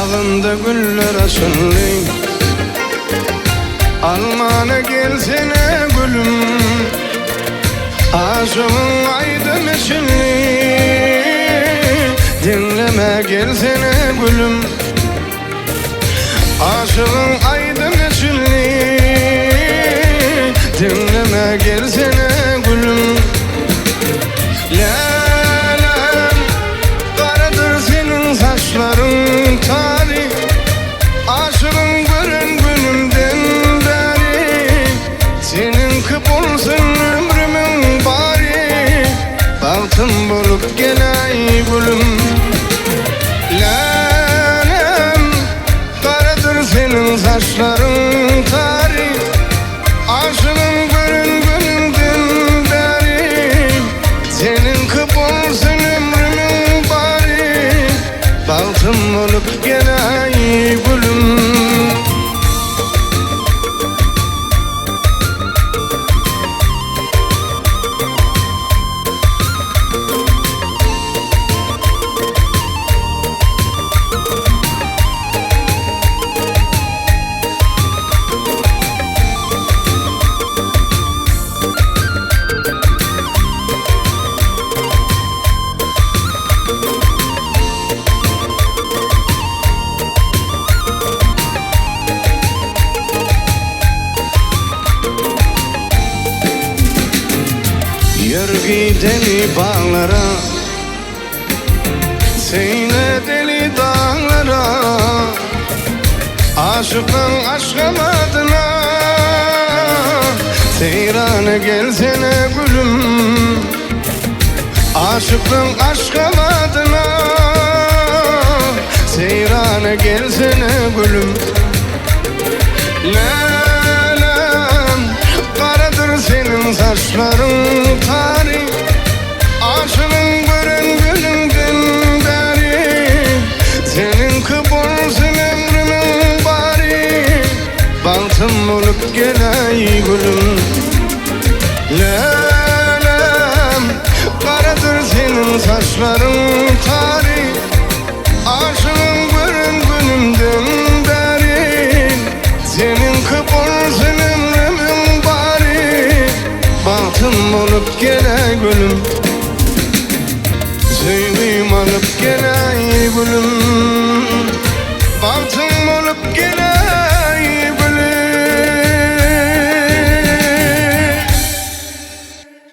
Bağında güller açıldı, almana gelsene gülüm. Aşığın aydın içini dinleme gelsene gülüm. Aşığın aydın içini dinleme gelsene gülüm. Lalem karadır senin saçların tarih. Aşığın görün günümden beri, senin kıpolsun ömrümün bari. Baltım bulup gelay gülüm. Lalem karadır senin saçların tarih. Aşığın görün günümden beri, senin kıpolsun ömrümün bari. Baltım olup gelay gülüm. Yürü gidelim bağlara, söyle deli dağlara. Aşıkın aşkım adına seyrana gelsene gülüm. Aşıkın aşkım adına seyrana gelsene gülüm. Lalem karadır senin saçların tarih. Aşığın görün günümden beri, senin kıpolsun ömrümün bari. Baltım olup gelay gülüm.